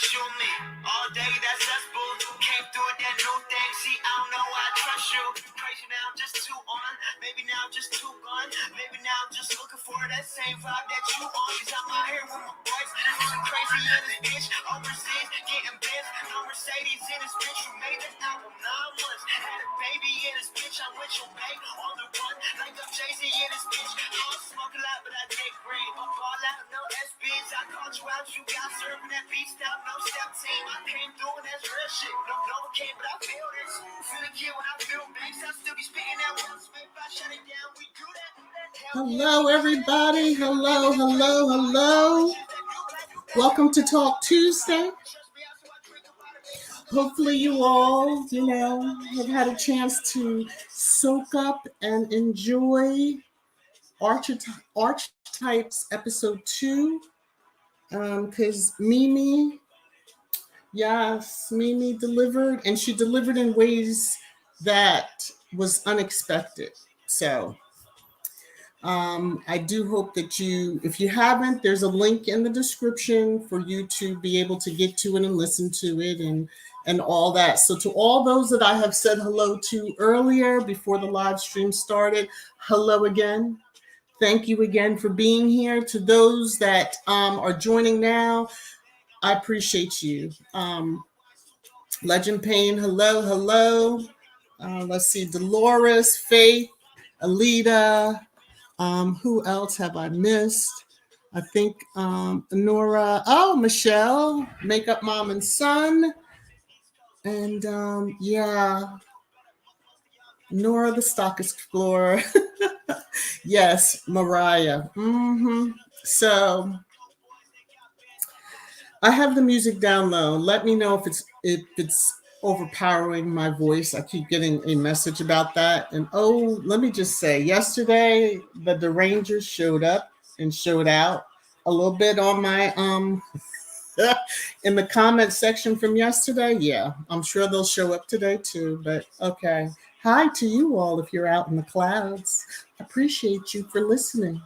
that's you and me. All day, that's us, boo. Came through with that new thing. See, I don't know why I trust you. Crazy now, I'm just too on. Maybe now I'm just too gone. Maybe now I'm just looking for that same vibe that you on. Cause I'm out here with my boys. Going crazy in this bitch. Overseas, getting bent. No Mercedes in this bitch. You made this album 9 months. Had a baby in this bitch. I'm with your babe on the run. Like I'm Jay-Z in this bitch. I don't smoke a lot, but I take green. I'm all out, no SBs. I called you out. You got serving that beat style. No step team. I came through and that's real shit. No one came, but I feel this. Feel the kid when I feel bass. I still be speaking that well. If I shut it down, we do that. Hello, everybody. Hello, hello, hello. Welcome to Talk Tuesday. Hopefully you all, have had a chance to soak up and enjoy Archetypes episode 2. Because Mimi delivered, and she delivered in ways that was unexpected. So I do hope that if you haven't, there's a link in the description for you to be able to get to it and listen to it and all that. So to all those that I have said hello to earlier before the live stream started, hello again. Thank you again for being here. To those that are joining now, I appreciate you. Legend Payne, hello. Let's see, Dolores, Faith, Alita. Who else have I missed? I think Nora. Oh, Michelle, Makeup Mom and Son. And Nora, the Stock Explorer. Yes, Mariah. So I have the music down low. Let me know if it's overpowering my voice. I keep getting a message about that. And let me just say, yesterday the Derangers showed up and showed out a little bit on my in the comment section from yesterday. Yeah, I'm sure they'll show up today too. But okay. Hi to you all if you're out in the clouds. Appreciate you for listening.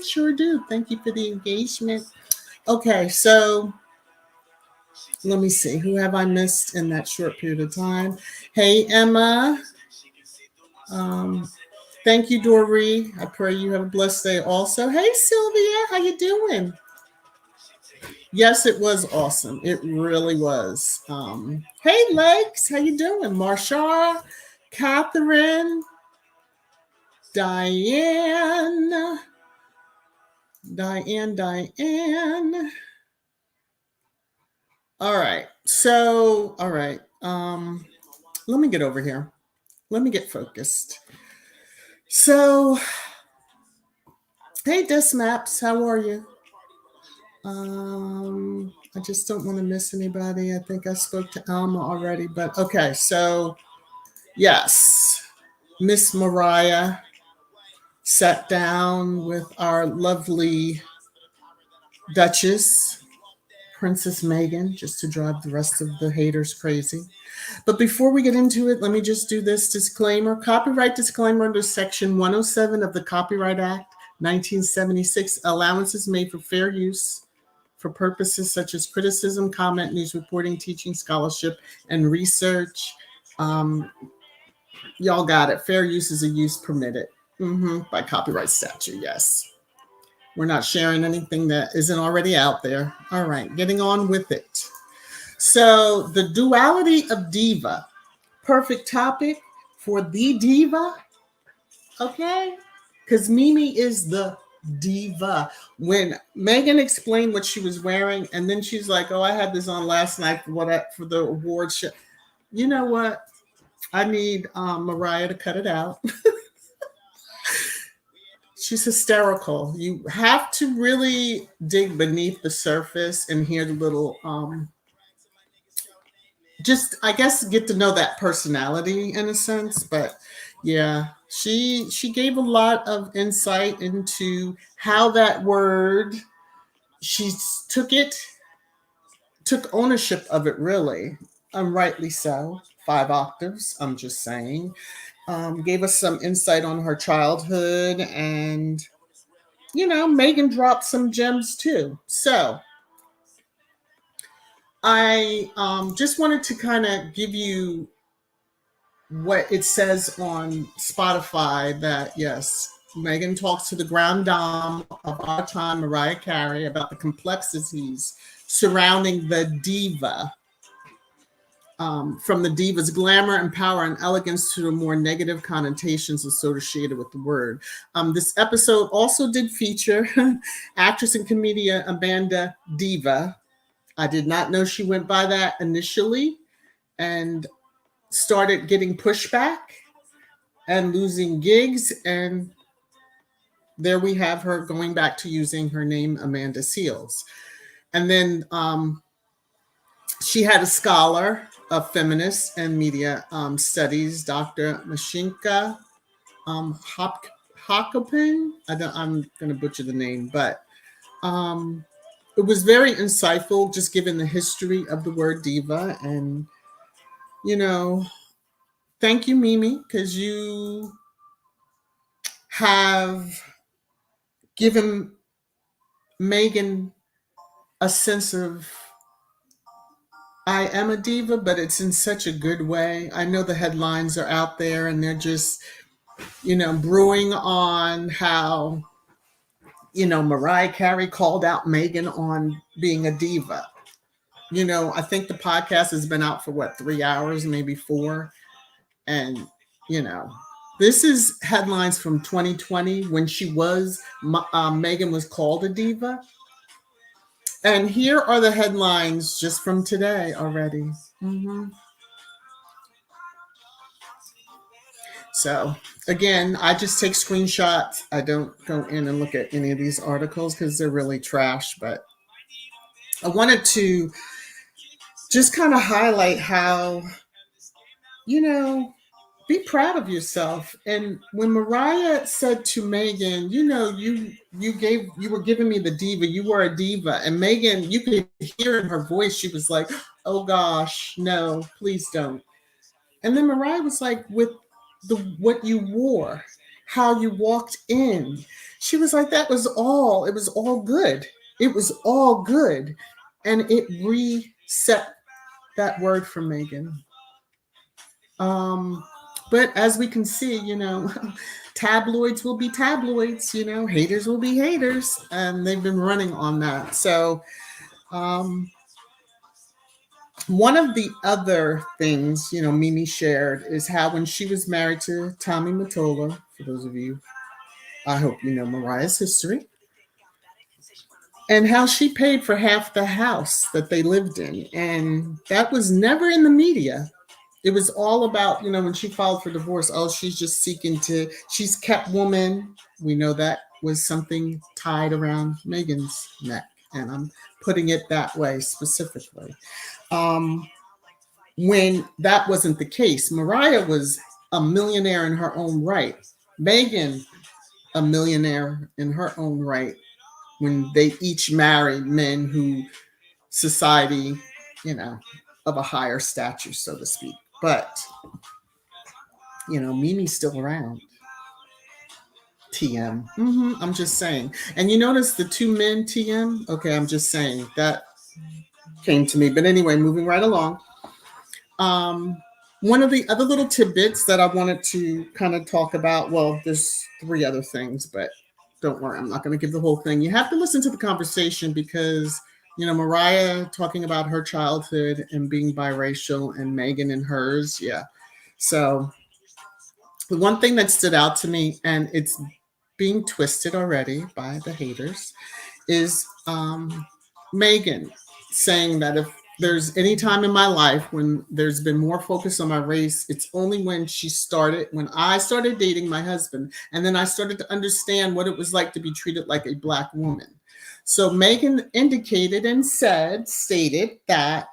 Sure do. Thank you for the engagement. Okay, so let me see. Who have I missed in that short period of time? Hey, Emma. Thank you, Doree. I pray you have a blessed day also. Hey, Sylvia. How you doing? Yes, it was awesome. It really was. Hey, Legs. How you doing? Marsha, Catherine, Diane. All right. So, all right. Let me get over here. Let me get focused. So, hey, Desmaps, how are you? I just don't want to miss anybody. I think I spoke to Alma already, but okay. So, yes, Miss Mariah sat down with our lovely Duchess, Princess Megan, just to drive the rest of the haters crazy. But before we get into it, let me just do this disclaimer. Copyright disclaimer under Section 107 of the Copyright Act, 1976. Allowances made for fair use for purposes such as criticism, comment, news reporting, teaching, scholarship, and research. Y'all got it. Fair use is a use permitted by copyright statute, yes. We're not sharing anything that isn't already out there. All right, getting on with it. So the duality of diva, perfect topic for the diva, okay? Because Mimi is the diva. When Megan explained what she was wearing, and then she's like, "Oh, I had this on last night for the award show." You know what? I need Mariah to cut it out. She's hysterical. You have to really dig beneath the surface and hear the little, just, I guess, get to know that personality in a sense. But yeah, she gave a lot of insight into how that word, she took ownership of it, really, rightly so. 5 octaves, I'm just saying. Gave us some insight on her childhood, and Megan dropped some gems too. So I just wanted to kind of give you what it says on Spotify that yes, Megan talks to the grand dame of our time, Mariah Carey, about the complexities surrounding the diva. From the diva's glamour and power and elegance to the more negative connotations associated with the word. This episode also did feature actress and comedian Amanda Diva. I did not know she went by that initially and started getting pushback and losing gigs. And there we have her going back to using her name, Amanda Seales. And then she had a scholar of feminist and media studies, Dr. Mashinka Hokopin. I'm going to butcher the name, but it was very insightful, just given the history of the word diva. And, you know, thank you, Mimi, because you have given Megan a sense of I am a diva, but it's in such a good way. I know the headlines are out there and they're just, brewing on how, Mariah Carey called out Megan on being a diva. I think the podcast has been out for what, 3 hours, maybe 4. And, you know, this is headlines from 2020 when Megan was called a diva. And here are the headlines just from today already. Mm-hmm. So again, I just take screenshots. I don't go in and look at any of these articles because they're really trash. But I wanted to just kind of highlight how, be proud of yourself. And when Mariah said to Megan, you were giving me the diva, you were a diva. And Megan, you could hear in her voice, she was like, oh gosh, no, please don't. And then Mariah was like, with what you wore, how you walked in. She was like, it was all good. It was all good. And it reset that word for Megan. But as we can see, tabloids will be tabloids, haters will be haters. And they've been running on that. So one of the other things, Mimi shared is how when she was married to Tommy Mottola, for those of you, I hope you know Mariah's history, and how she paid for half the house that they lived in. And that was never in the media. It was all about, when she filed for divorce, she's just she's kept woman. We know that was something tied around Megan's neck. And I'm putting it that way specifically. When that wasn't the case, Mariah was a millionaire in her own right. Megan, a millionaire in her own right, when they each married men who society, of a higher stature, so to speak. But, Mimi's still around. TM. I'm just saying. And you notice the 2 men TM? Okay, I'm just saying. That came to me. But anyway, moving right along. One of the other little tidbits that I wanted to kind of talk about, well, there's 3 other things, but don't worry, I'm not going to give the whole thing. You have to listen to the conversation because, Mariah talking about her childhood and being biracial and Megan and hers. Yeah. So the one thing that stood out to me, and it's being twisted already by the haters, is Megan saying that if there's any time in my life when there's been more focus on my race, it's only when I started dating my husband, and then I started to understand what it was like to be treated like a Black woman. So Megan indicated and stated that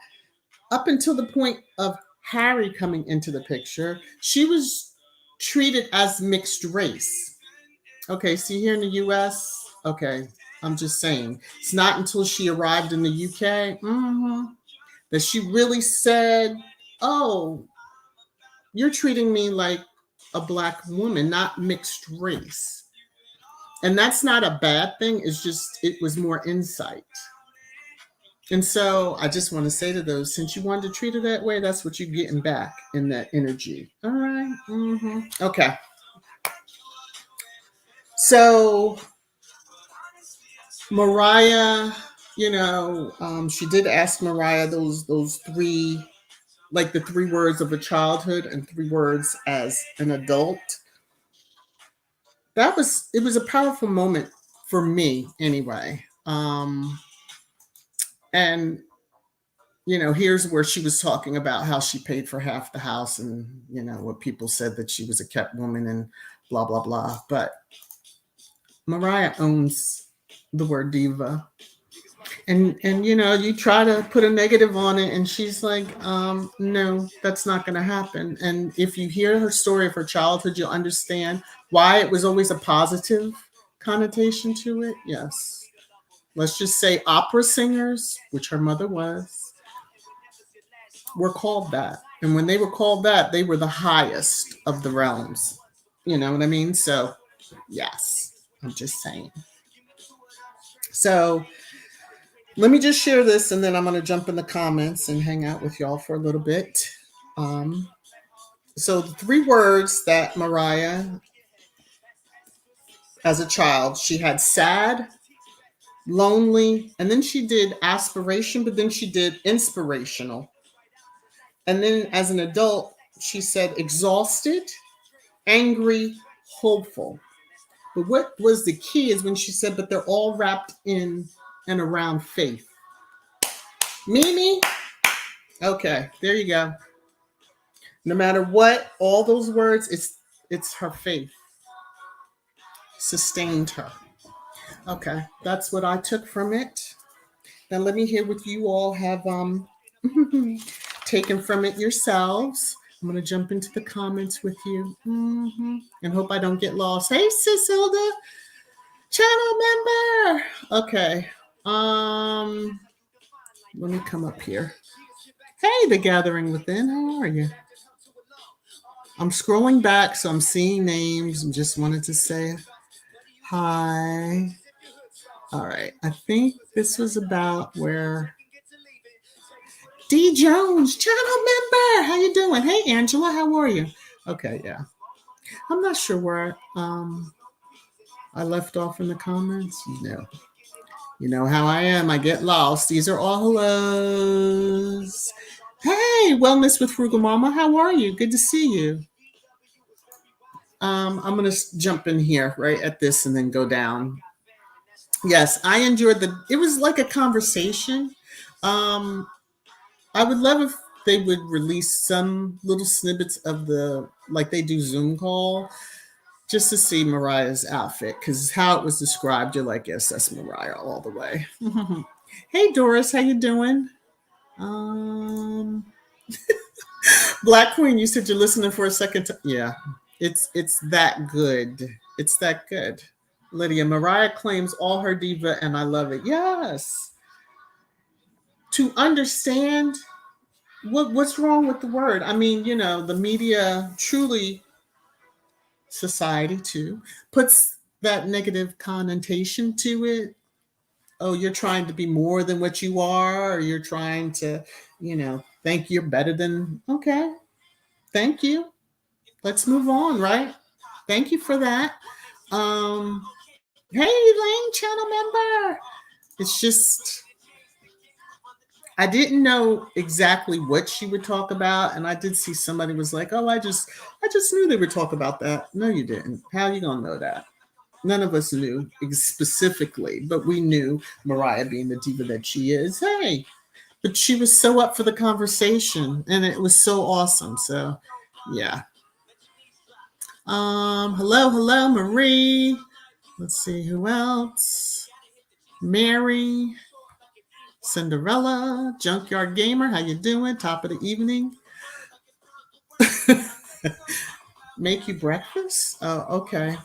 up until the point of Harry coming into the picture, she was treated as mixed race. Okay, see here in the US, okay, I'm just saying, it's not until she arrived in the UK that she really said, oh, you're treating me like a Black woman, not mixed race. And that's not a bad thing. It's just, it was more insight. And so I just want to say to those, since you wanted to treat her that way, that's what you're getting back in that energy. All right. Okay. So Mariah, she did ask Mariah those three, like the 3 words of a childhood and 3 words as an adult. It was a powerful moment for me anyway. And here's where she was talking about how she paid for half the house, and what people said, that she was a kept woman and blah blah blah. But Mariah owns the word diva, and you try to put a negative on it, and she's like, no, that's not going to happen. And if you hear her story of her childhood, you'll understand why it was always a positive connotation to it. Yes, let's just say opera singers, which her mother was, were called that. And when they were called that, they were the highest of the realms. You know what I mean? So, yes, I'm just saying. So, let me just share this, and then I'm going to jump in the comments and hang out with y'all for a little bit. So, the 3 words that Mariah, as a child, she had sad, lonely, and then she did aspiration, but then she did inspirational. And then as an adult, she said exhausted, angry, hopeful. But what was the key is when she said, but they're all wrapped in and around faith. Mimi? Okay, there you go. No matter what, all those words, it's her faith. Sustained her. Okay, that's what I took from it. Now let me hear what you all have taken from it yourselves. I'm going to jump into the comments with you. And hope I don't get lost. Hey, Sis Hilda, channel member. Okay. Let me come up here. Hey, The Gathering Within. How are you? I'm scrolling back, so I'm seeing names. I just wanted to say hi. All right. I think this was about where D Jones, channel member. How you doing? Hey, Angela. How are you? Okay, yeah. I'm not sure where I left off in the comments. You know how I am. I get lost. These are all hellos. Hey, Wellness with Frugal Mama. How are you? Good to see you. I'm going to jump in here right at this and then go down. Yes, I enjoyed it was like a conversation. I would love if they would release some little snippets of like they do Zoom call, just to see Mariah's outfit, because how it was described, you're like, yes, that's Mariah all the way. Hey, Doris, how you doing? Black Queen, you said you're listening for a second time. Yeah, it's that good. It's that good. Lydia, Mariah claims all her diva, and I love it. Yes. To understand what's wrong with the word. I mean, the media, truly, society too, puts that negative connotation to it. Oh, you're trying to be more than what you are, or you're trying to, think you're better than. Okay, thank you. Let's move on, right? Thank you for that. Hey, Lane, channel member. It's just, I didn't know exactly what she would talk about, and I did see somebody was like, "Oh, I just knew they would talk about that." No, you didn't. How are you gonna know that? None of us knew specifically, but we knew Mariah being the diva that she is. Hey, but she was so up for the conversation, and it was so awesome. So, yeah. Hello, Marie. Let's see who else. Mary, Cinderella, Junkyard Gamer. How you doing? Top of the evening. Make you breakfast? Oh, okay.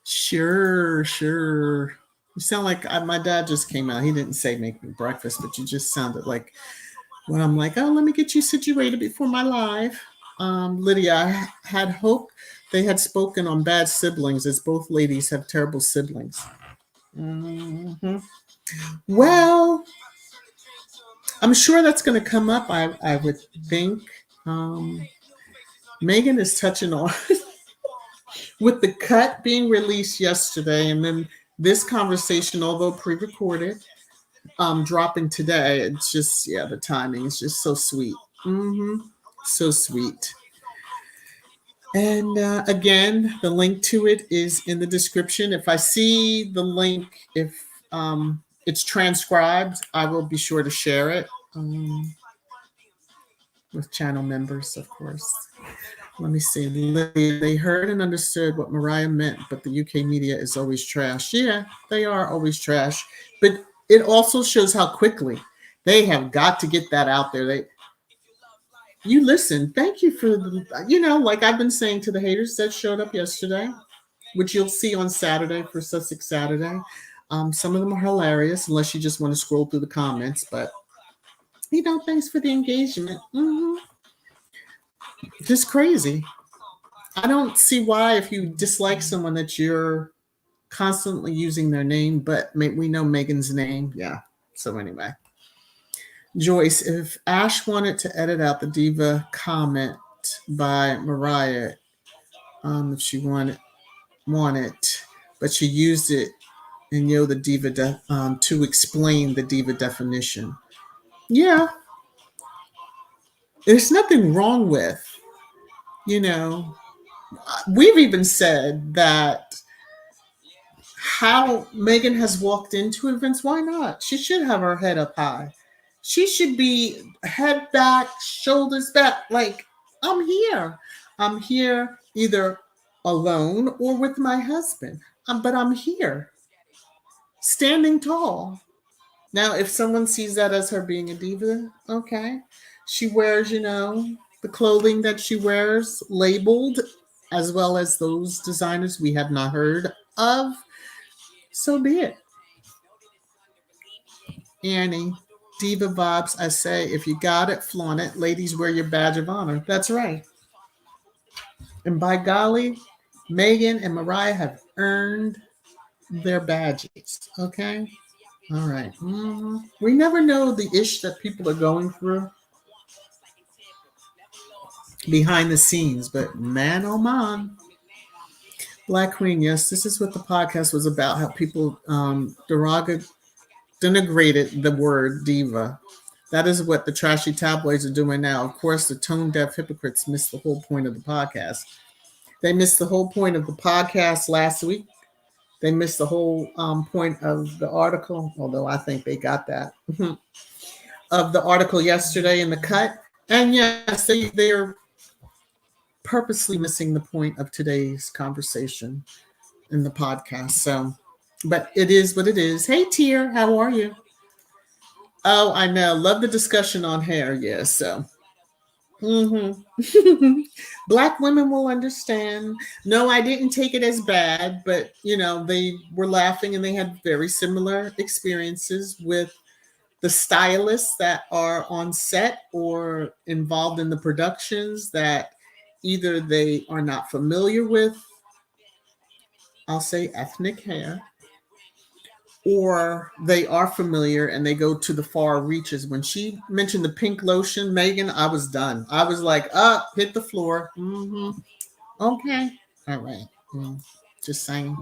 Sure. You sound like my dad just came out. He didn't say make me breakfast, but you just sounded like when I'm like, oh, let me get you situated before my live. Lydia, I had hoped they had spoken on bad siblings, as both ladies have terrible siblings. Well, I'm sure that's going to come up. I would think. Um, Megan is touching on with the cut being released yesterday, and then this conversation, although pre-recorded, dropping today. It's just, yeah, the timing is just so sweet. So sweet. And again, the link to it is in the description. If I see the link, if it's transcribed, I will be sure to share it with channel members, of course. Let me see. They heard and understood what Mariah meant, but the UK media is always trash. Yeah, they are always trash. But it also shows how quickly they have got to get that out there. You listen. Thank you for the, like I've been saying to the haters that showed up yesterday, which you'll see on Saturday for Sussex Saturday. Some of them are hilarious, unless you just want to scroll through the comments. But thanks for the engagement. Just crazy. I don't see why, if you dislike someone, that you're constantly using their name, but we know Megan's name. Yeah. So anyway, Joyce, if Ash wanted to edit out the diva comment by Mariah, if she wanted, but she used it in the diva to explain the diva definition. Yeah, there's nothing wrong with, we've even said that how Megan has walked into events, why not? She should have her head up high. She should be head back, shoulders back. Like, I'm here. I'm here either alone or with my husband. But I'm here, standing tall. Now, if someone sees that as her being a diva, okay. She wears, the clothing that she wears labeled, as well as those designers we have not heard of. So be it. Annie, diva vibes. I say, if you got it, flaunt it. Ladies, wear your badge of honor. That's right. And by golly, Megan and Mariah have earned their badges. Okay? All right. We never know the ish that people are going through behind the scenes, but man, oh man. Black Queen, yes, this is what the podcast was about, how people denigrated the word diva. That is what the trashy tabloids are doing now. Of course, the tone-deaf hypocrites missed the whole point of the podcast. They missed the whole point of the podcast last week. They missed the whole point of the article, although I think they got that, of the article yesterday in the cut. And yes, they're purposely missing the point of today's conversation in the podcast. So, but it is what it is. Hey, Tier, how are you? Oh, I know. Love the discussion on hair. Yeah, so. Black women will understand. No, I didn't take it as bad, but they were laughing and they had very similar experiences with the stylists that are on set or involved in the productions that either they are not familiar with, I'll say ethnic hair, or they are familiar and they go to the far reaches. When she mentioned the pink lotion, Megan, I was done. I was like, up, hit the floor. Okay. All right. Just saying.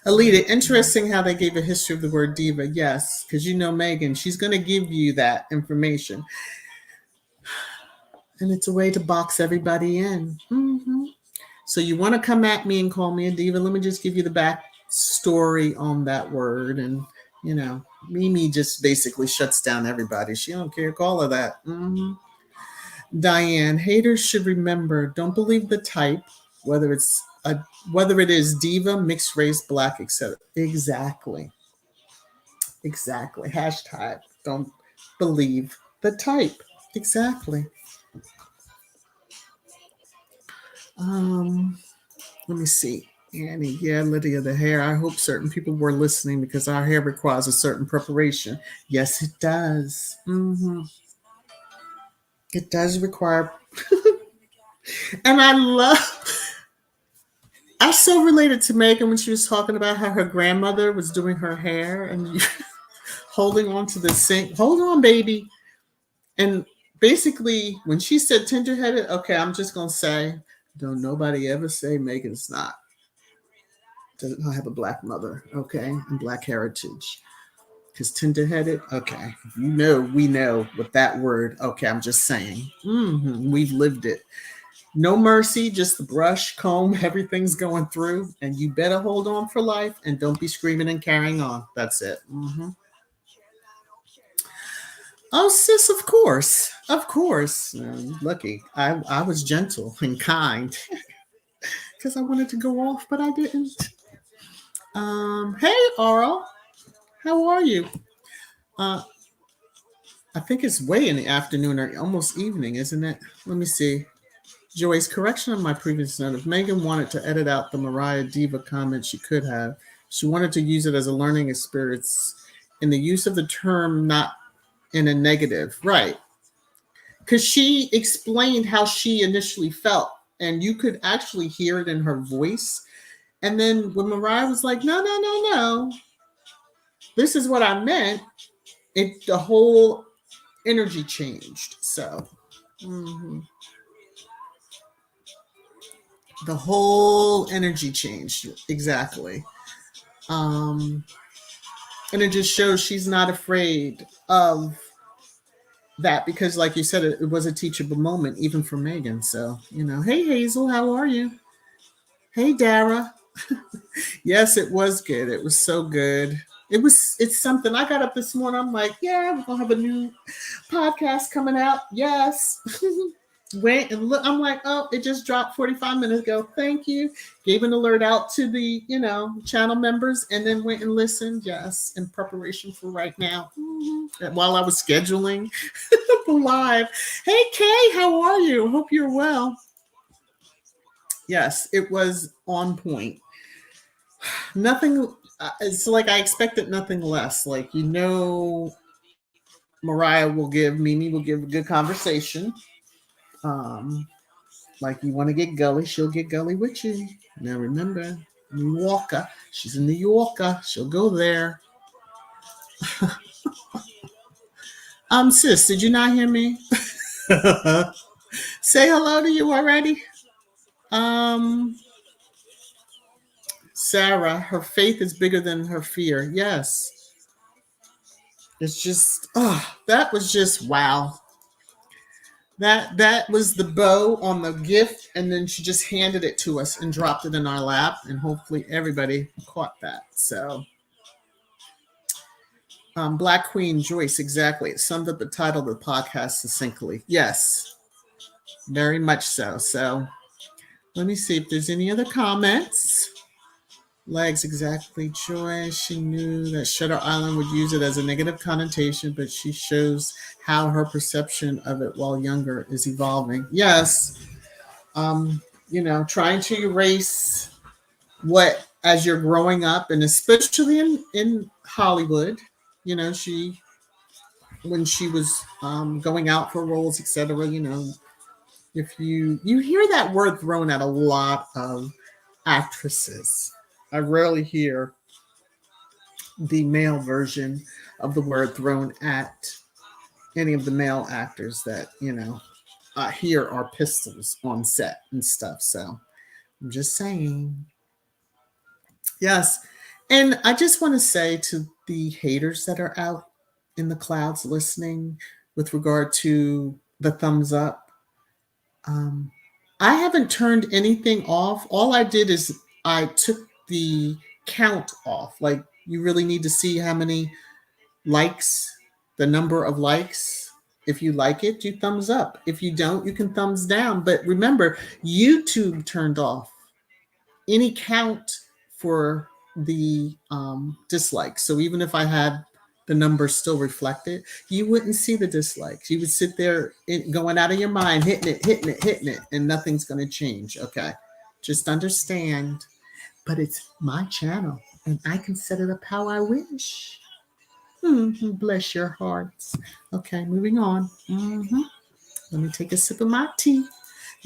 Alita, interesting how they gave a history of the word diva. Yes, because Megan, she's going to give you that information. And it's a way to box everybody in. So you want to come at me and call me a diva? Let me just give you the backstory on that word. And, Mimi just basically shuts down everybody. She don't care. Call her that. Diane, haters should remember, don't believe the type, whether it is diva, mixed race, black, etc. Exactly. Hashtag don't believe the type. Exactly. Let me see. Annie, yeah, Lydia, the hair. I hope certain people were listening because our hair requires a certain preparation. Yes, it does. It does require. And I love. I so related to Megan when she was talking about how her grandmother was doing her hair and holding on to the sink. Hold on, baby. And basically, when she said tenderheaded, okay, I'm just gonna say, don't nobody ever say Megan's not doesn't have a black mother, okay, and black heritage. Because tenderheaded, okay, you know, we know what that word. Okay, I'm just saying, we've lived it. No mercy, just the brush, comb, everything's going through, and you better hold on for life and don't be screaming and carrying on. That's it. Oh, sis, of course. Of course. Lucky. I was gentle and kind because I wanted to go off, but I didn't. Hey, Arl. How are you? Uh, I think it's way in the afternoon or almost evening, isn't it? Let me see. Joyce, correction on my previous note. If Megan wanted to edit out the Mariah Diva comment, she could have. She wanted to use it as a learning experience in the use of the term, not in a negative. Right. Because she explained how she initially felt, and you could actually hear it in her voice. And then when Mariah was like, no, no, no, no, this is what I meant, the whole energy changed. So the whole energy changed. Exactly. Um, and it just shows she's not afraid of that because, like you said, it was a teachable moment, even for Megan. So, hey, Hazel, how are you? Hey, Dara. Yes, it was good. It was so good. It's something. I got up this morning. I'm like, yeah, we're going to have a new podcast coming out. Yes. Went and look. I'm like, oh, it just dropped 45 minutes ago. Thank you. Gave an alert out to the, channel members and then went and listened. Yes. In preparation for right now. While I was scheduling the live. Hey, Kay, how are you? Hope you're well. Yes, it was on point. Nothing, it's like I expected nothing less. Like, Mimi will give a good conversation. Um, like you want to get gully, she'll get gully with you. Now remember, New Yorker, she's a New Yorker, she'll go there. Sis, did you not hear me? Say hello to you already. Um, Sarah, her faith is bigger than her fear. Yes. It's just, that was just wow. That was the bow on the gift, and then she just handed it to us and dropped it in our lap, and hopefully everybody caught that. So, Black Queen Joyce, exactly. It summed up the title of the podcast succinctly. Yes, very much so. So, let me see if there's any other comments. Legs, exactly. Joy, she knew that Shutter Island would use it as a negative connotation, but she shows how her perception of it while younger is evolving. Yes. Trying to erase what as you're growing up, and especially in Hollywood, she when she was going out for roles, etc. If you hear that word thrown at a lot of actresses, I rarely hear the male version of the word thrown at any of the male actors that here are pistols on set and stuff. So I'm just saying. Yes. And I just want to say to the haters that are out in the clouds listening with regard to the thumbs up, I haven't turned anything off. All I did is I took the count off. Like, you really need to see how many likes, the number of likes. If you like it, you thumbs up. If you don't, you can thumbs down. But remember, YouTube turned off any count for the dislikes. So even if I had the numbers still reflected, you wouldn't see the dislikes. You would sit there going out of your mind, hitting it, and nothing's going to change. Okay. Just understand. But it's my channel, and I can set it up how I wish. Bless your hearts. Okay, moving on. Let me take a sip of my tea.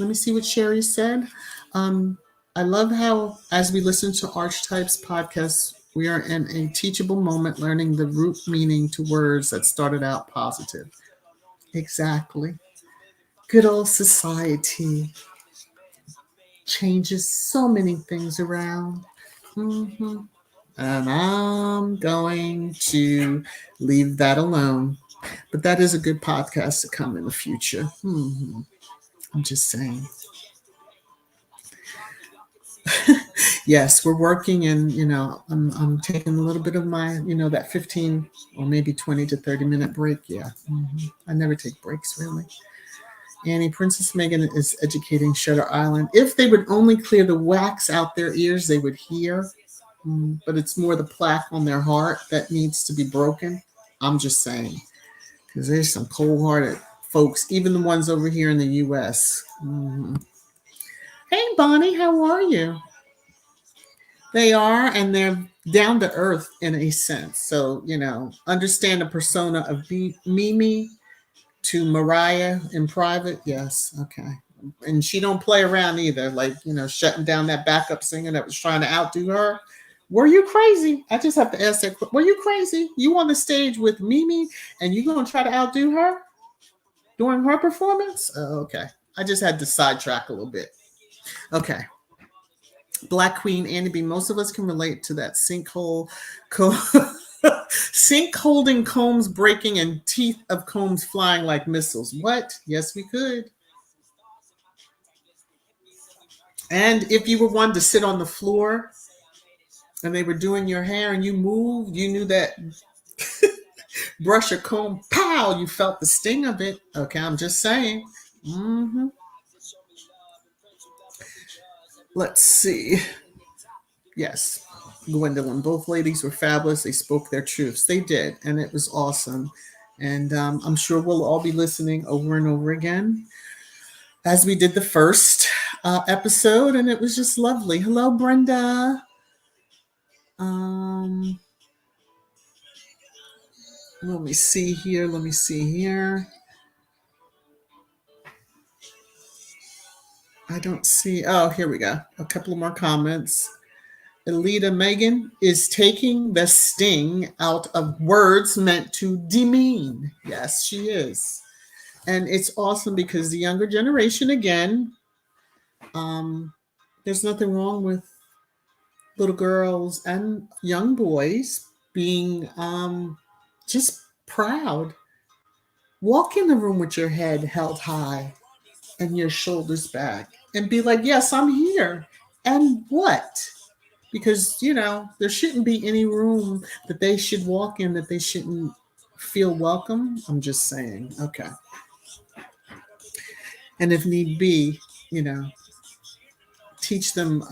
Let me see what Sherry said. I love how, as we listen to Archetypes podcasts, we are in a teachable moment learning the root meaning to words that started out positive. Exactly. Good old society changes so many things around. hmm And I'm going to leave that alone. But that is a good podcast to come in the future. I'm just saying. Yes, we're working, and I'm taking a little bit of my that 15 or maybe 20 to 30 minute break. Yeah, I never take breaks really. Annie, Princess Megan is educating Shutter Island. If they would only clear the wax out their ears, they would hear. But it's more the plaque on their heart that needs to be broken. I'm just saying, because there's some cold-hearted folks, even the ones over here in the U.S. Hey, Bonnie, how are you? They are, and they're down to earth in a sense. So, understand the persona of Mimi to Mariah in private. Yes, okay. And she don't play around either, like, shutting down that backup singer that was trying to outdo her. Were you crazy? I just have to ask that. Were you crazy? You on the stage with Mimi and you going to try to outdo her during her performance? Oh, okay. I just had to sidetrack a little bit. Okay. Black Queen Annie B. Most of us can relate to that sinkhole, sink holding combs breaking and teeth of combs flying like missiles. What? Yes, we could. And if you were one to sit on the floor and they were doing your hair and you moved, you knew that brush or comb, pow, you felt the sting of it. Okay, I'm just saying. Let's see. Yes, Gwendolyn, both ladies were fabulous. They spoke their truths. They did, and it was awesome. And I'm sure we'll all be listening over and over again as we did the first episode, and it was just lovely. Hello, Brenda. Let me see here. I don't see. Oh, here we go. A couple of more comments. Elita Megan is taking the sting out of words meant to demean. Yes, she is. And it's awesome because the younger generation, again, there's nothing wrong with little girls and young boys being just proud. Walk in the room with your head held high and your shoulders back and be like, yes, I'm here. And what? Because, there shouldn't be any room that they should walk in that they shouldn't feel welcome. I'm just saying. Okay. And if need be, teach them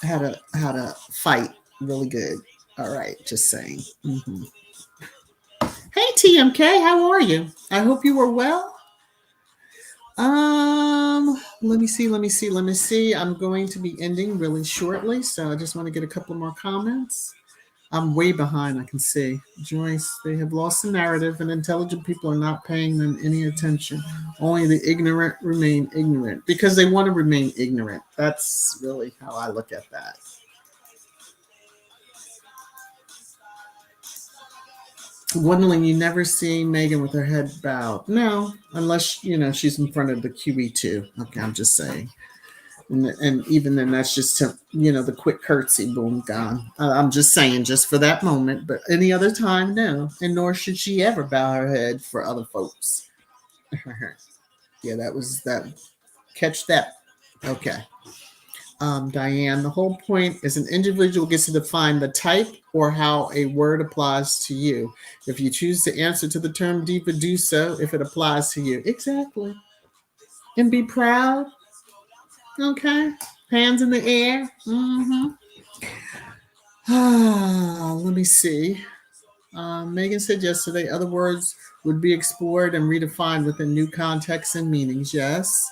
how to fight really good. All right. Just saying. Hey, TMK, how are you? I hope you are well. Let me see. I'm going to be ending really shortly, so I just want to get a couple more comments. I'm way behind, I can see. Joyce, they have lost the narrative, and intelligent people are not paying them any attention. Only the ignorant remain ignorant because they want to remain ignorant. That's really how I look at that. Gwendolyn, you never see Megan with her head bowed. No, unless, she's in front of the QE2. Okay, I'm just saying. And even then, that's just, the quick curtsy, boom, gone. I'm just saying, just for that moment. But any other time, no. And nor should she ever bow her head for other folks. Yeah, that was that. Catch that. Okay. Diane, the whole point is an individual gets to define the type or how a word applies to you. If you choose to answer to the term diva, do so if it applies to you. Exactly. And be proud. Okay. Hands in the air. Let me see. Megan said yesterday other words would be explored and redefined within new contexts and meanings. Yes.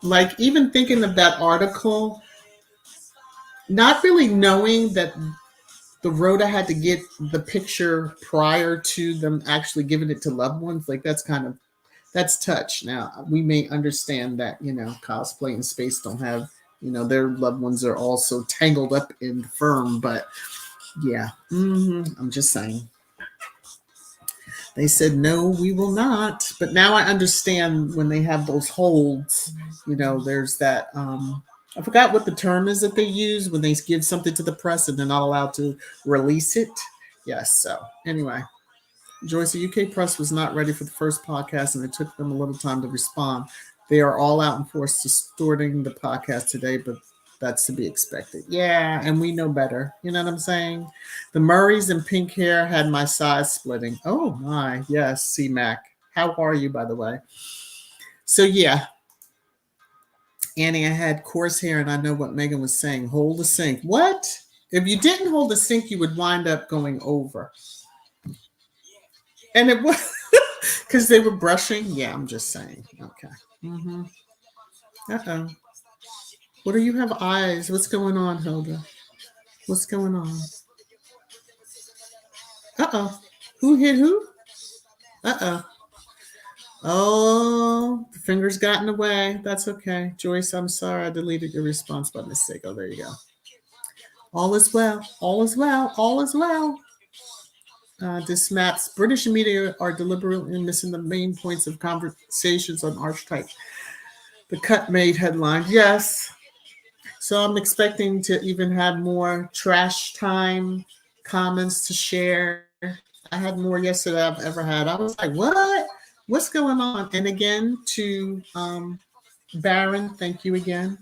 Like even thinking of that article, not really knowing that the Rhoda had to get the picture prior to them actually giving it to loved ones. Like that's That's touch. Now we may understand that, cosplay and space don't have, their loved ones are also tangled up in firm, but yeah, I'm just saying. They said, no, we will not. But now I understand when they have those holds, there's that. I forgot what the term is that they use when they give something to the press and they're not allowed to release it. Yes. So, anyway, Joyce, the UK press was not ready for the first podcast and it took them a little time to respond. They are all out in force distorting the podcast today, but that's to be expected. Yeah, and we know better. You know what I'm saying? The Murrays and pink hair had my size splitting. Oh my, yes, C-Mac. How are you, by the way? So yeah, Annie, I had coarse hair, and I know what Megan was saying. Hold the sink. What? If you didn't hold the sink, you would wind up going over. And it was because they were brushing. Yeah, I'm just saying. Okay. Uh-oh. What do you have eyes? What's going on, Hilda? What's going on? Uh-oh. Who hit who? Uh-oh. Oh, the fingers got in the way. That's okay. Joyce, I'm sorry I deleted your response by mistake. Oh, there you go. All is well. All is well. All is well. This maps British media are deliberately missing the main points of conversations on Archetypes. The cut made headline. Yes. So I'm expecting to even have more trash time comments to share. I had more yesterday than I've ever had. I was like, what? What's going on? And again, to Baron, thank you again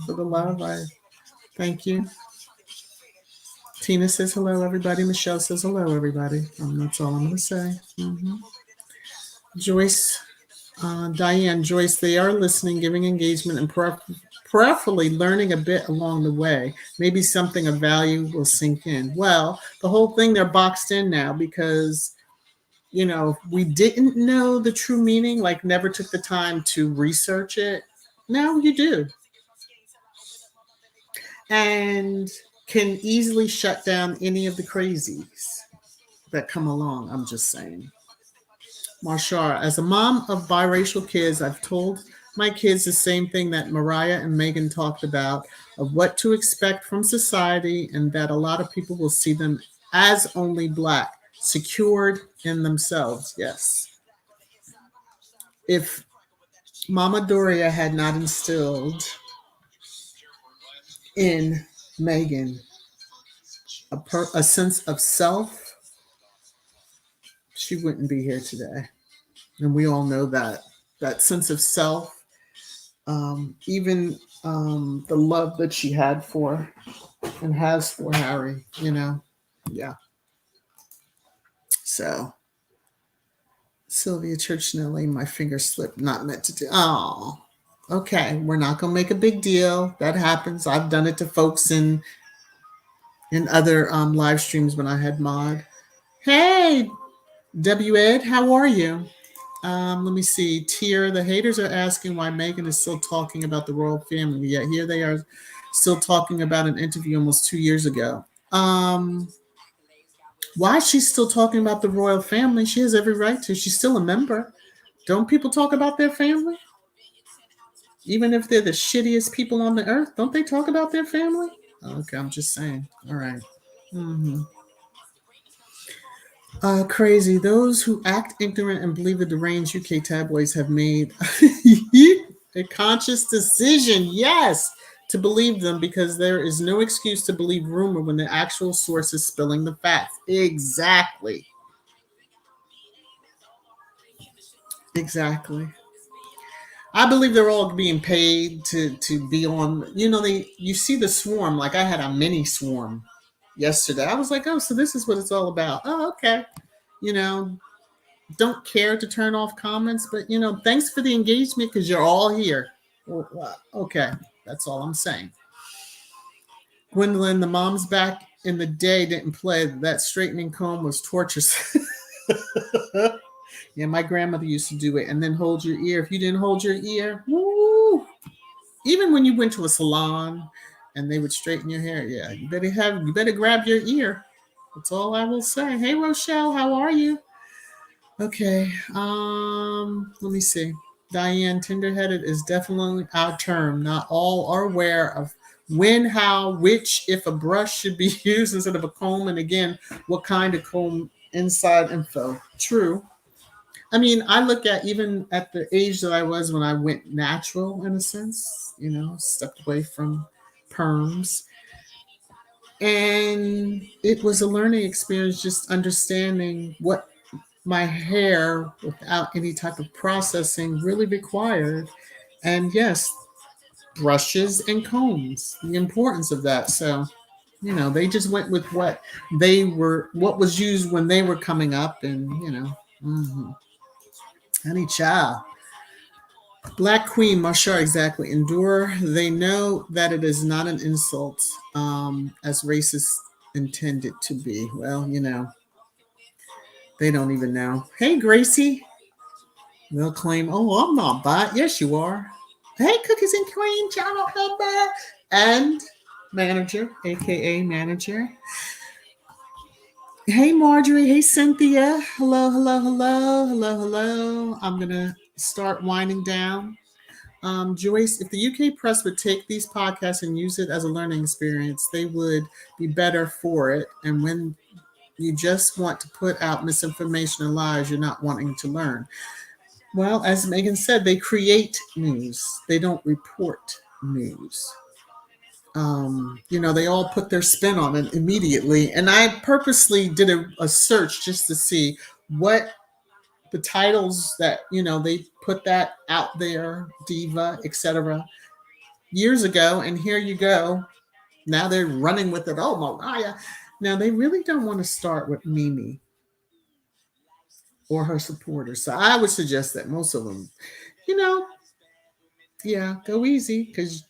for the love. Thank you. Tina says hello, everybody. Michelle says hello, everybody. That's all I'm going to say. Joyce, Diane, Joyce, they are listening, giving engagement, and prayerfully learning a bit along the way. Maybe something of value will sink in. Well, the whole thing, they're boxed in now because, we didn't know the true meaning, like never took the time to research it. Now you do. And can easily shut down any of the crazies that come along. I'm just saying. Marshara, as a mom of biracial kids, I've told my kids the same thing that Mariah and Megan talked about, of what to expect from society, and that a lot of people will see them as only Black, secured in themselves. Yes. If Mama Doria had not instilled in Megan a sense of self, she wouldn't be here today. And we all know that sense of self, even the love that she had for and has for Harry, yeah. So Sylvia Church Nelly, my finger slipped, not meant to do. Oh, okay. We're not gonna make a big deal. That happens. I've done it to folks in other live streams when I had mod. Hey, W Ed, how are you? Let me see. Tier, the haters are asking why Megan is still talking about the royal family. Yet here they are still talking about an interview almost 2 years ago. Why she's still talking about the royal family? She has every right to. She's still a member. Don't people talk about their family? Even if they're the shittiest people on the earth, don't they talk about their family? Okay, I'm just saying. All right. Crazy. Those who act ignorant and believe the deranged UK tabloids have made a conscious decision, yes, to believe them, because there is no excuse to believe rumor when the actual source is spilling the facts. Exactly. I believe they're all being paid to be on. You see the swarm. Like I had a mini swarm yesterday. I was like, oh, so this is what it's all about. Oh, okay. Don't care to turn off comments, but thanks for the engagement because you're all here. Well, okay, that's all I'm saying. Gwendolyn, the moms back in the day didn't play. That straightening comb was torturous. Yeah, my grandmother used to do it and then hold your ear. If you didn't hold your ear, woo! Even when you went to a salon and they would straighten your hair, yeah, you better grab your ear. That's all I will say. Hey, Rochelle, how are you? Okay. Let me see. Diane, tenderheaded is definitely our term. Not all are aware of when, how, which, if a brush should be used instead of a comb, and again, what kind of comb, inside info. True. I mean, I look at even at the age that I was when I went natural in a sense, stepped away from perms. And it was a learning experience just understanding what my hair without any type of processing really required. And yes, brushes and combs, the importance of that. So, they just went with what was used when they were coming up, and, honey child. Black Queen, Marshall, exactly. Endure. They know that it is not an insult, as racist intended to be. Well, they don't even know. Hey, Gracie. They'll claim, oh, I'm not bot. Yes, you are. Hey, Cookies and Cream, channel member and manager, aka manager. Hey, Marjorie. Hey, Cynthia. Hello, hello, hello, hello, hello. I'm going to start winding down. Joyce, if the UK press would take these podcasts and use it as a learning experience, they would be better for it. And when you just want to put out misinformation and lies, you're not wanting to learn. Well, as Megan said, they create news. They don't report news. They all put their spin on it immediately. And I purposely did a search just to see what the titles that, they put that out there, diva, etc., years ago. And here you go. Now they're running with it. Oh, Mariah. Now they really don't want to start with Mimi or her supporters. So I would suggest that most of them, you know, yeah, go easy because,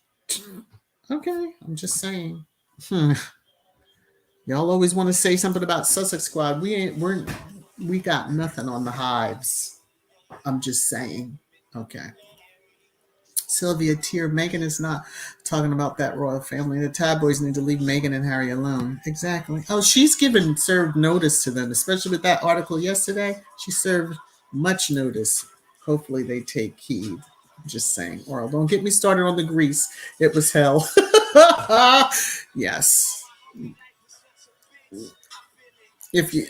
okay, I'm just saying. Y'all always want to say something about Sussex Squad. We got nothing on the hives. I'm just saying. Okay. Sylvia Tier, Megan is not talking about that royal family. The tabloids need to leave Megan and Harry alone. Exactly. Oh, she's served notice to them, especially with that article yesterday. She served much notice. Hopefully they take heed. I'm just saying. Or don't get me started on the Grease. It was hell. Yes. If you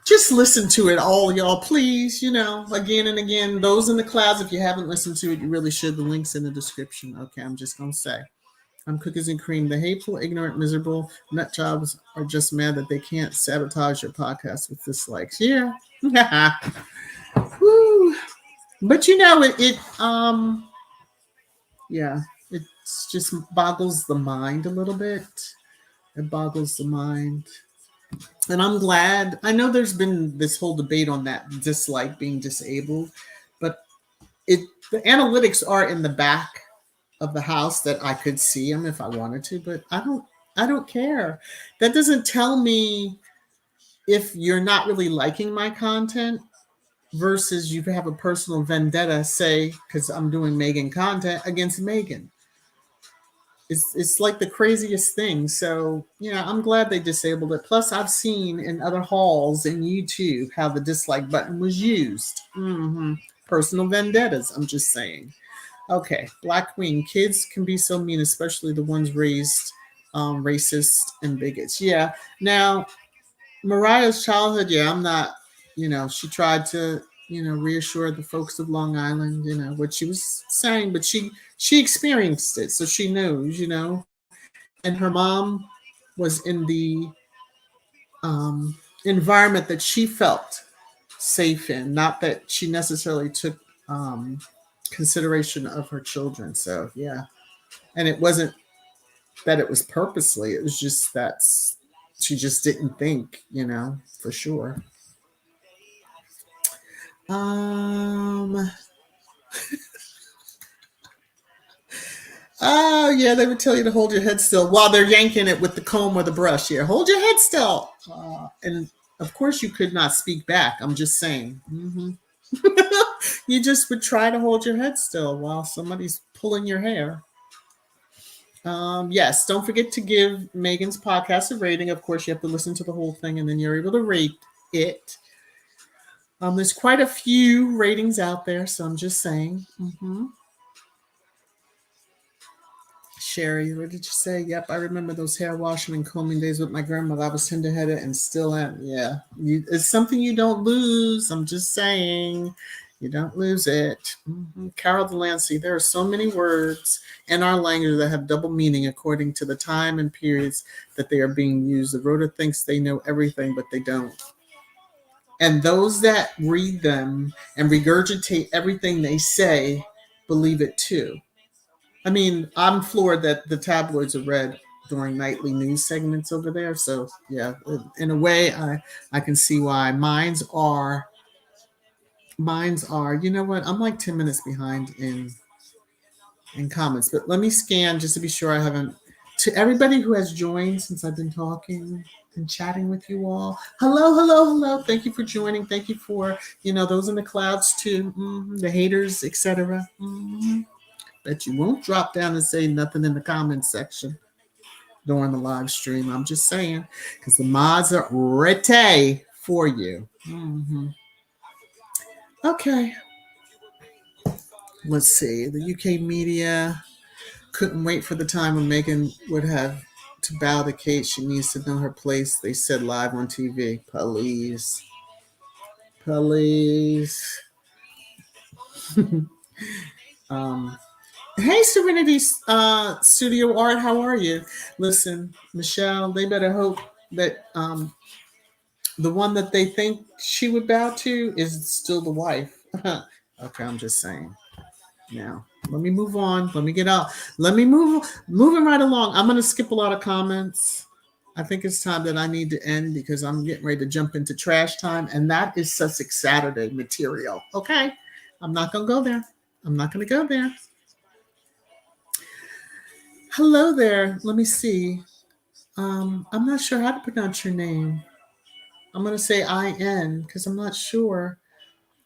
just listen to it all, y'all, please, again and again. Those in the clouds, if you haven't listened to it, you really should. The link's in the description. Okay, I'm just going to say. I'm Cookies and Cream. The hateful, ignorant, miserable nut jobs are just mad that they can't sabotage your podcast with dislikes. Yeah. Woo. But yeah, it just boggles the mind a little bit. It boggles the mind. And I'm glad. I know there's been this whole debate on that dislike being disabled, but the analytics are in the back of the house that I could see them if I wanted to, but I don't care. That doesn't tell me if you're not really liking my content versus you have a personal vendetta, say, because I'm doing Megan content against Megan. It's like the craziest thing. So, I'm glad they disabled it. Plus, I've seen in other halls in YouTube how the dislike button was used. Personal vendettas, I'm just saying. Okay, Black Queen. Kids can be so mean, especially the ones raised racist and bigots. Yeah. Now, Mariah's childhood, I'm not, she tried to, reassure the folks of Long Island, what she was saying, but she experienced it, so she knows, and her mom was in the environment that she felt safe in, not that she necessarily took consideration of her children. So, yeah. And it wasn't that it was purposely, it was just that she just didn't think, for sure. Oh, yeah, they would tell you to hold your head still while they're yanking it with the comb or the brush. Here, hold your head still. And of course, you could not speak back. I'm just saying. You just would try to hold your head still while somebody's pulling your hair. Yes, don't forget to give Megan's podcast a rating. Of course, you have to listen to the whole thing and then you're able to rate it. There's quite a few ratings out there, so I'm just saying. Sherry, what did you say? Yep, I remember those hair washing and combing days with my grandmother. I was tender-headed and still am. Yeah, it's something you don't lose. I'm just saying, you don't lose it. Carol Delancey, there are so many words in our language that have double meaning according to the time and periods that they are being used. The rotor thinks they know everything, but they don't. And those that read them and regurgitate everything they say believe it too. I mean, I'm floored that the tabloids are read during nightly news segments over there. So yeah, in a way, I can see why mine's are. You know what? I'm like 10 minutes behind in comments, but let me scan just to be sure I haven't. To everybody who has joined since I've been talking and chatting with you all, hello, hello, hello. Thank you for joining. Thank you for those in the clouds too, the haters, etc. Bet you won't drop down and say nothing in the comments section during the live stream. I'm just saying, because the mods are ready for you. Okay. Let's see. The UK media couldn't wait for the time when Meghan would have to bow to Kate. She needs to know her place, they said live on TV. Please. Please. Hey, Serenity Studio Art, how are you? Listen, Michelle, they better hope that the one that they think she would bow to is still the wife. Okay, I'm just saying. Now, let me move on. Let me get out. Let me moving right along. I'm going to skip a lot of comments. I think it's time that I need to end because I'm getting ready to jump into trash time, and that is Sussex Saturday material. Okay, I'm not going to go there. I'm not going to go there. Hello there. Let me see. I'm not sure how to pronounce your name. I'm going to say IN because I'm not sure.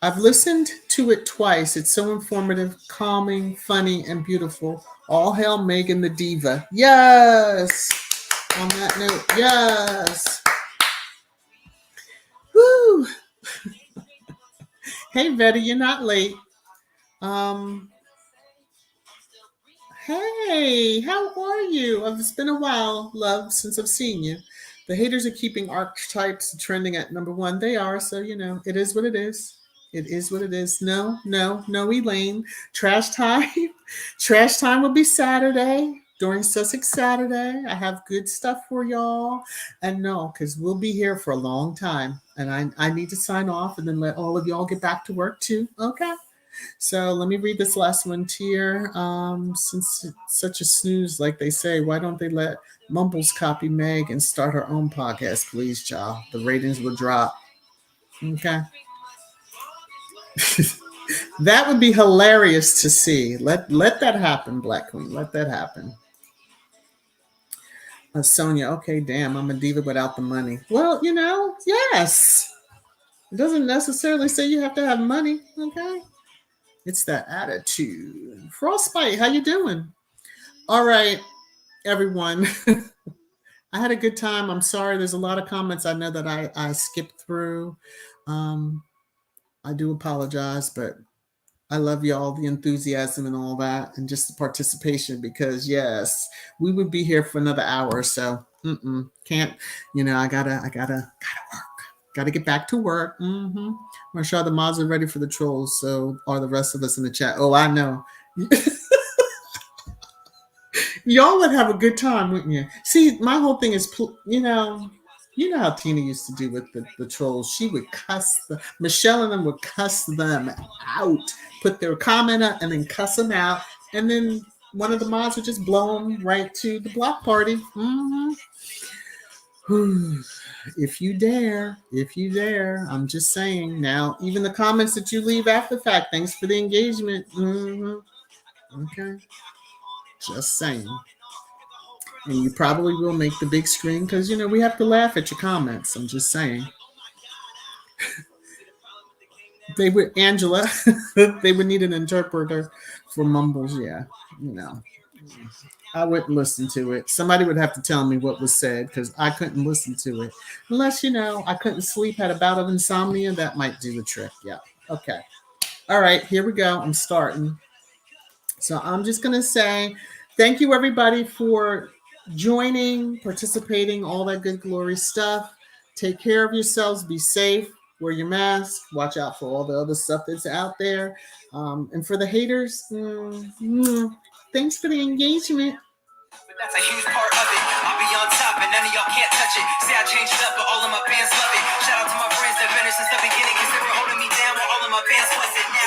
I've listened to it twice. It's so informative, calming, funny, and beautiful. All hail Megan the Diva. Yes. On that note, yes. Woo. Hey, Betty, you're not late. Hey, how are you? It's been a while, love, since I've seen you. The haters are keeping Archetypes trending at #1. They are, so it is what it is. It is what it is. No, Elaine. Trash time. Trash time will be Saturday during Sussex Saturday. I have good stuff for y'all. And no, because we'll be here for a long time. And I need to sign off and then let all of y'all get back to work too. Okay. So let me read this last one here. Since it's such a snooze, like they say, why don't they let Mumbles copy Meg and start her own podcast, please, child? The ratings will drop. Okay. That would be hilarious to see. Let that happen, Black Queen. Let that happen. Sonia, okay, damn, I'm a diva without the money. Well, yes. It doesn't necessarily say you have to have money, okay? It's that attitude. Frostbite, how you doing? All right, everyone. I had a good time. I'm sorry. There's a lot of comments I know that I skipped through. I do apologize, but I love y'all, the enthusiasm and all that, and just the participation because yes, we would be here for another hour or so. Can't, I gotta work. Gotta get back to work. Marshall, the mods are ready for the trolls. So are the rest of us in the chat. Oh, I know. Y'all would have a good time, wouldn't you? See, my whole thing is, how Tina used to do with the trolls. She would cuss Michelle and them would cuss them out, put their comment up, and then cuss them out, and then one of the mods would just blow them right to the block party. If you dare, I'm just saying. Now, even the comments that you leave after the fact, thanks for the engagement. Okay, just saying. And you probably will make the big screen because we have to laugh at your comments. I'm just saying. They would Angela. They would need an interpreter for mumbles. Yeah, I wouldn't listen to it. Somebody would have to tell me what was said because I couldn't listen to it. Unless, I couldn't sleep, had a bout of insomnia, that might do the trick. Yeah. Okay. All right, here we go. I'm starting. So I'm just going to say thank you, everybody, for joining, participating, all that good, glory stuff. Take care of yourselves. Be safe. Wear your mask. Watch out for all the other stuff that's out there. And for the haters, thanks for the engagement. But that's a huge part of it. I'll be on top and none of y'all can't touch it. Say I changed it up, but all of my fans love it. Shout out to my friends that been here since the beginning, cause they were holding me down while all of my fans wasn't. Now